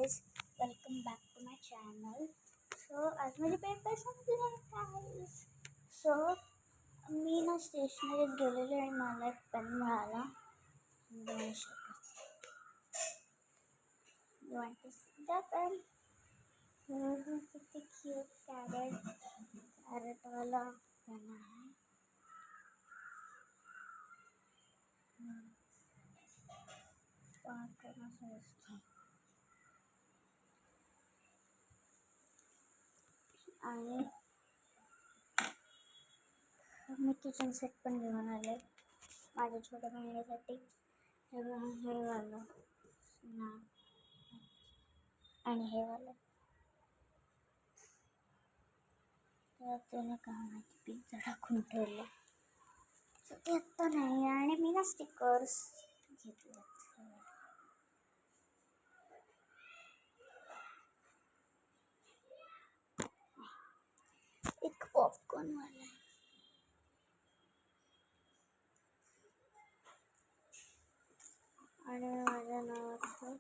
guys, welcome back to my channel. So आज माझे paper संपले guys. So मी ना स्टेशनरीत गेलेले आणि मला एक पेन मिळाला. You want to see the pen? किती cute carrot वाला पेन आहे. आणि मी किचन सेट पण घेऊन आले माझ्या छोट्या बहिणीसाठी. हे वालं ना आणि हे वालं तर त्याने काय माहिती पिझ्झा टाकून ठेवलं ते आत्ता नाही. आणि मी ना स्टिकर्स घेतले एक पॉपकॉर्न वाला आणि माझ्या नावाचं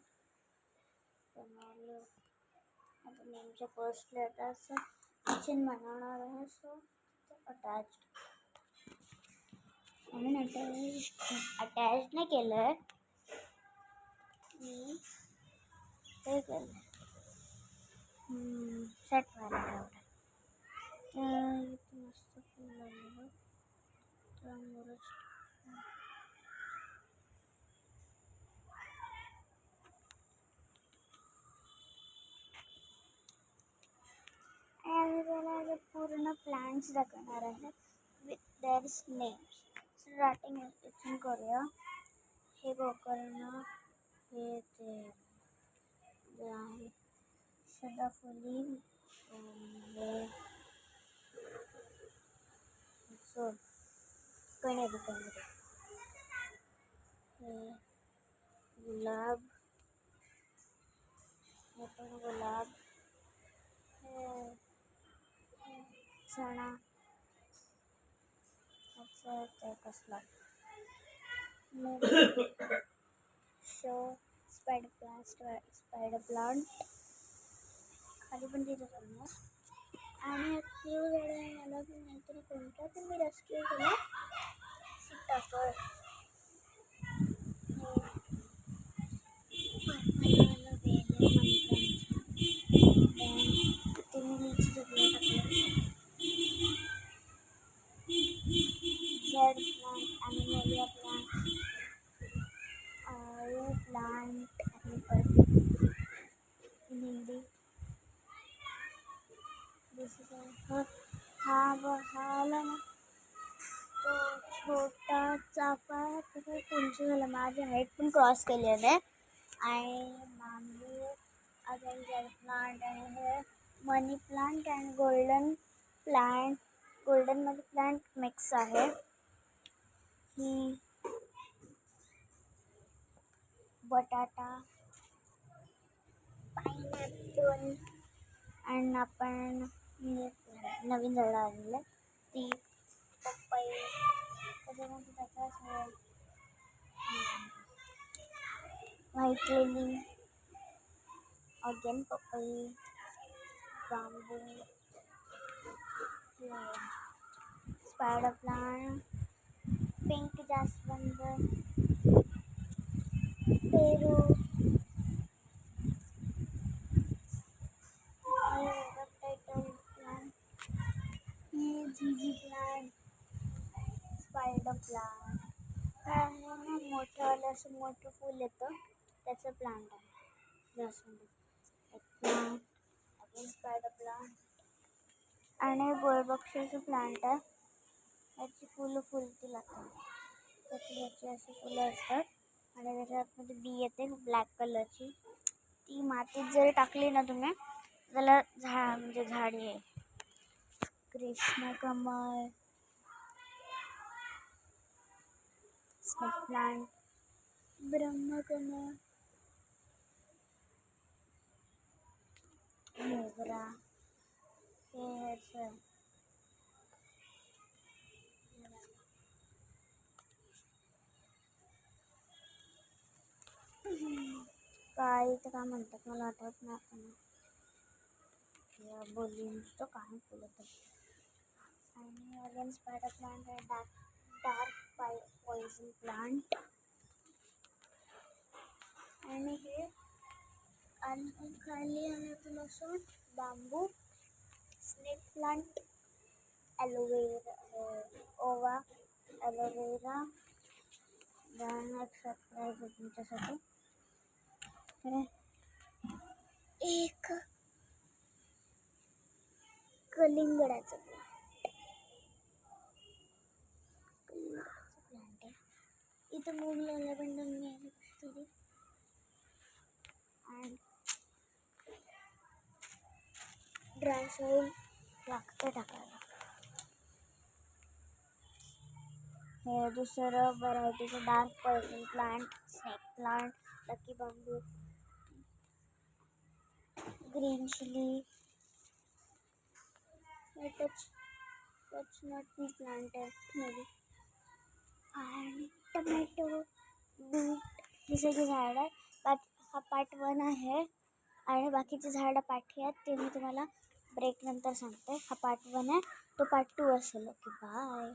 बनवलं. आता मी आमच्या फर्स्ट लेटरचं किचन बनवणार आहे. सो अटॅच्ड म्हणून अटॅच नाही केलं आहे मी, ते केलं सेट व्हायला एवढं. तर इथे मस्त फुल लागलं त्यामुळे त्याला पूर्ण प्लांट्स दाखवणार आहे विथ देअर नेम्स. स्टार्टिंग इथून करूया. हे गोकर्ण, हे ते जे आहे सदाफुली, हे कणेरी हे गुलाब, हे पण गुलाब, हे चणा, अच्छा ते कसला शो स्पायडर प्लांट खाली पण तिथे करणार. आणि रेस्क्यू झालं मला पण नंतर कोणता तर मी रेस्क्यू केला सीताफळ. Animalia plant, plant apple in Hindi. This is हा आला ना तो छोटा चाफा आहे. तुमची झालं माझी हाईट पण क्रॉस केलेलं आहे. आणि बांबू अवेंजर प्लांट आणि हे मनी प्लांट आणि गोल्डन प्लांट. गोल्डन मनी प्लांट मिक्स आहे. बटाटा, पाइनॲपल आणि आपण नवीन झाडं आणलं ती पपई. त्याच्यानंतर त्याच्याच व्हाईट लिली, अगेन पपई, बांबू, स्पायडर प्लांट, पिंक जास्वंद, पेरू, पोटॅटो प्लांट, झिझी प्लांट, स्पायडर प्लांट. ना मोठं असं मोठं फूल येतं त्याचं प्लांट आहे जास्वंद. प्लांट अगेन स्पायडर प्लांट आणि गोलबक्षाचं प्लांट आहे. याची फुलं फुलतील आता. त्याची अशी फुलं असतात आणि त्याच्या आतमध्ये बी येते ब्लॅक कलरची. ती मातीत जरी टाकली ना तुम्ही त्याला म्हणजे झाड आहे. कृष्णकमल, स्नेक प्लांट, ब्रह्मकमल, मोगरा, हे असं काय इथं काय म्हणतात मला आठवत नाही आता बोलली नुसतं काय बोलत आणि ऑरेंज स्पायडर प्लांट आहे डार्क पॉइझन प्लांट आणि हे आणि खाली आहे तुला असं बांबू स्नेक प्लांट ॲलोवेरा ओवा ॲलोवेरा सबस्क्राईब तुमच्यासाठी एक कलिंगडाचं प्लांट आहे इथं मूग लावला पण मी आहे तरी आणि ड्राय सॉईल लागतं टाकायला हे दुसरं व्हरायटीचं dark poison plant snake plant lucky bamboo green chili टचनट प्लांट आहे मध्ये आणि टमॅटो बीट ही सगळी झाडं आहे हा पार्ट 1 आहे आणि बाकीचे झाडं पाठी आहेत ते मी तुम्हाला ब्रेक नंतर सांगते हा पार्ट 1 आहे तो पार्ट 2 असेल ओके बाय